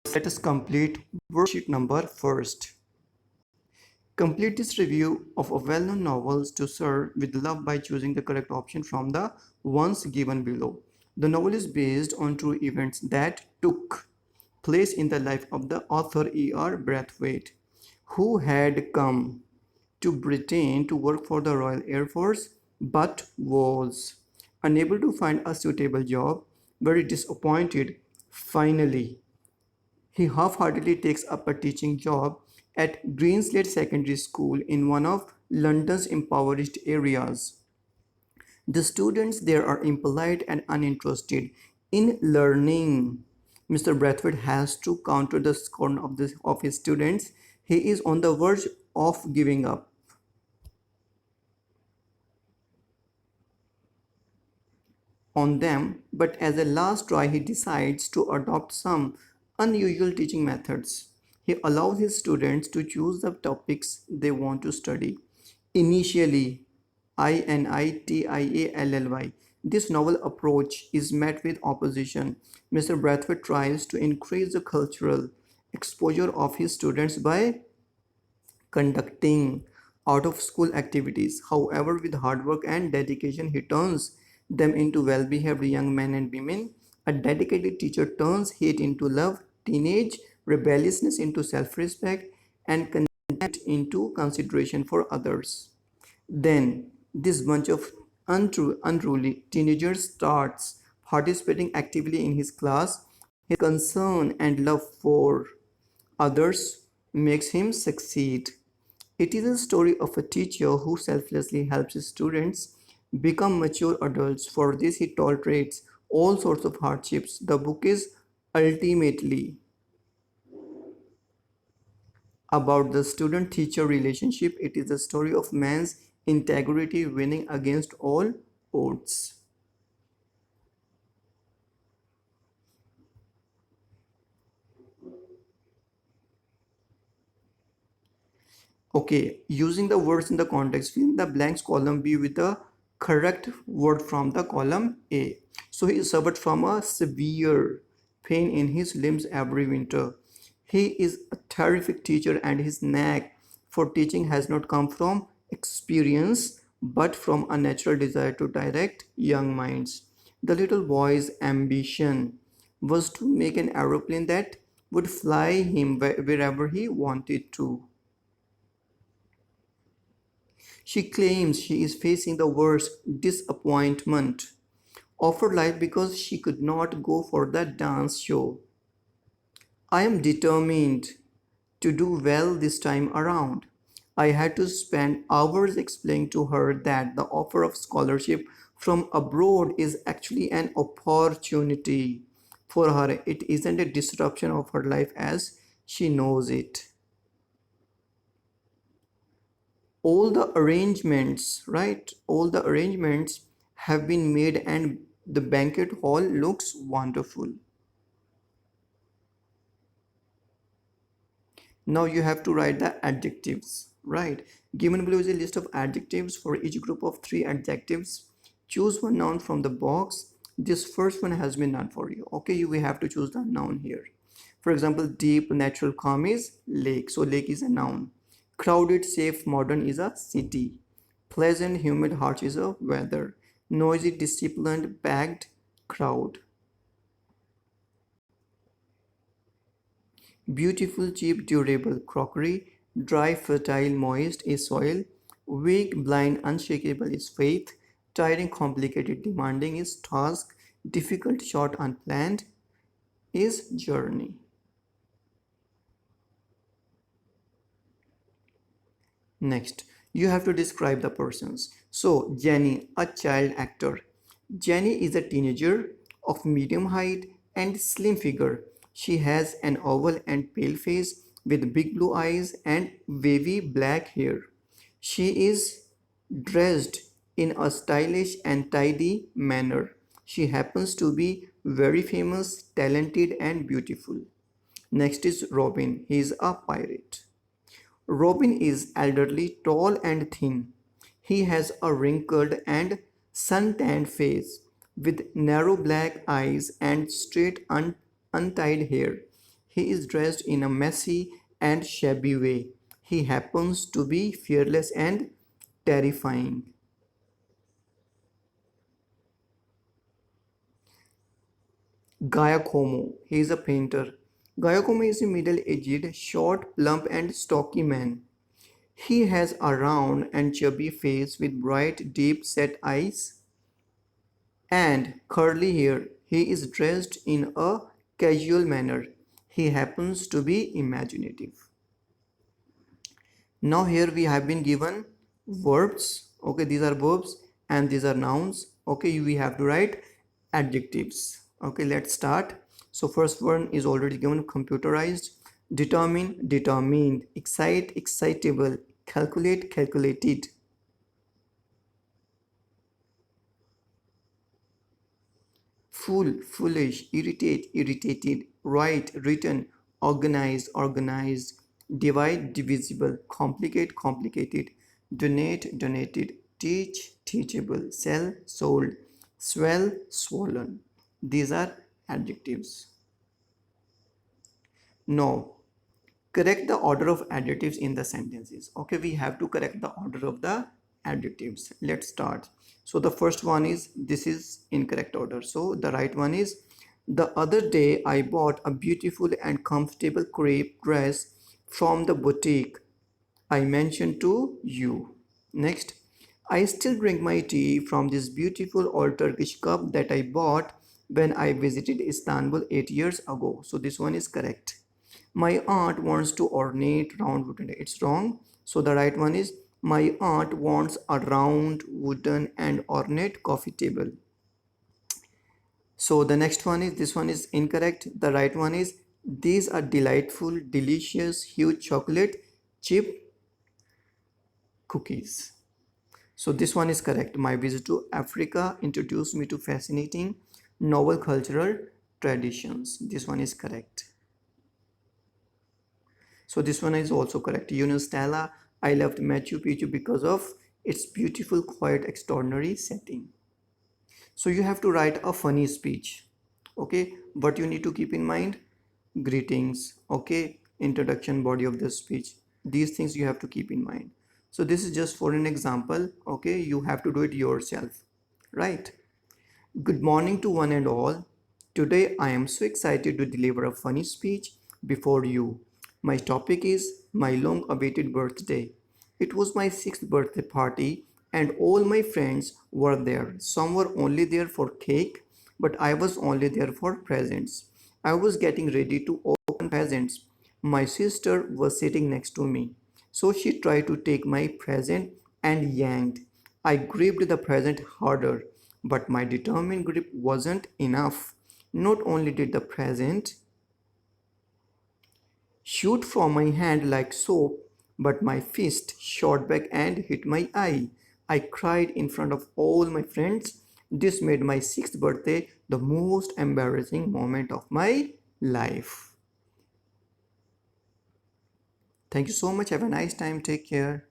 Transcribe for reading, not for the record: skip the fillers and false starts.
Let us complete worksheet number first. Complete this review of a well-known novels to serve with love by choosing the correct option from the ones given below. The novel is based on true events that took place in the life of the author E.R. Braithwaite, who had come to Britain to work for the Royal Air Force but was unable to find a suitable job. Very disappointed, finally he half-heartedly takes up a teaching job at Greenslade Secondary School in one of London's impoverished areas. The students there are impolite and uninterested in learning. Mr. Braithwaite has to counter the scorn of his students. He is on the verge of giving up on them, but as a last try, he decides to adopt some unusual teaching methods. He allows his students to choose the topics they want to study. Initially, INITIALLY. This novel approach is met with opposition. Mr. Braithwaite tries to increase the cultural exposure of his students by conducting out of school activities. However, with hard work and dedication, he turns them into well behaved young men and women. A dedicated teacher turns hate into love, teenage rebelliousness into self respect, and contempt into consideration for others. Then, this bunch of unruly teenagers starts participating actively in his class. His concern and love for others makes him succeed. It is a story of a teacher who selflessly helps his students become mature adults. For this, he tolerates all sorts of hardships. The book is ultimately about the student teacher relationship. It is the story of man's integrity winning against all odds. Okay, using the words in the context, fill in the blanks column B with the correct word from the column A. So he suffered from a severe pain in his limbs every winter. He is a terrific teacher and his knack for teaching has not come from experience but from a natural desire to direct young minds. The little boy's ambition was to make an aeroplane that would fly him wherever he wanted to. She claims she is facing the worst disappointment of her life because she could not go for the dance show. I am determined to do well this time around. I had to spend hours explaining to her that the offer of scholarship from abroad is actually an opportunity for her. It isn't a disruption of her life as she knows it. All the arrangements, right? All the arrangements have been made and the banquet hall looks wonderful. Now you have to write the adjectives, right? Given below is a list of adjectives for each group of three adjectives. Choose one noun from the box. This first one has been done for you. Okay, you will have to choose the noun here. For example, deep, natural, calm is lake. So lake is a noun. Crowded, safe, modern is a city. Pleasant, humid, harsh is a weather. Noisy, disciplined, packed, crowd. Beautiful, cheap, durable, crockery. Dry, fertile, moist is soil. Weak, blind, unshakable is faith. Tiring, complicated, demanding is task. Difficult, short, unplanned is journey. Next, you have to describe the persons. So, Jenny, a child actor. Jenny is a teenager of medium height and slim figure. She has an oval and pale face with big blue eyes and wavy black hair. She is dressed in a stylish and tidy manner. She happens to be very famous, talented, and beautiful. Next is Robin. He is a pirate. Robin is elderly, tall and thin. He has a wrinkled and sun-tanned face with narrow black eyes and straight untied hair. He is dressed in a messy and shabby way. He happens to be fearless and terrifying. Giacomo, he is a painter. Giacomo is a middle-aged, short, plump and stocky man. He has a round and chubby face with bright, deep-set eyes and curly hair. He is dressed in a casual manner. He happens to be imaginative. Now here we have been given verbs. Okay, these are verbs and these are nouns. Okay, we have to write adjectives. Okay, let's start. So first one is already given, computerized. Determine, determined. Excite, excitable. Calculate, calculated. Fool, foolish. Irritate, irritated. Write, written. Organize, organized. Divide, divisible. Complicate, complicated. Donate, donated. Teach, teachable. Sell, sold. Swell, swollen. These are adjectives. Now correct the order of adjectives in the sentences. Okay, we have to correct the order of the adjectives. Let's start. So the first one is, this is incorrect order, so the right one is, the other day I bought a beautiful and comfortable crepe dress from the boutique I mentioned to you. Next, I still drink my tea from this beautiful old Turkish cup that I bought when I visited Istanbul 8 years ago. So this one is correct. My aunt wants to ornate round wooden. It's wrong. So the right one is, my aunt wants a round wooden and ornate coffee table. So the next one is, this one is incorrect. The right one is, these are delightful, delicious, huge chocolate chip cookies. So this one is correct. My visit to Africa introduced me to fascinating novel cultural traditions. This one is correct. So this one is also correct. Stella, I loved Machu Picchu because of its beautiful, quiet, extraordinary setting. So you have to write a funny speech. Okay, but you need to keep in mind greetings, okay, introduction, body of the speech. These things you have to keep in mind. So this is just for an example. Okay, you have to do it yourself, right? Good morning to one and all. Today I am so excited to deliver a funny speech before you. My topic is my long awaited birthday. It was my 6th birthday party and all my friends were there. Some were only there for cake, but I was only there for presents. I was getting ready to open presents. My sister was sitting next to me. So she tried to take my present and yanked. I gripped the present harder, but my determined grip wasn't enough. Not only did the present shoot from my hand like soap, but my fist shot back and hit my eye. I cried in front of all my friends. This made my 6th birthday the most embarrassing moment of my life. Thank you so much. Have a nice time. Take care.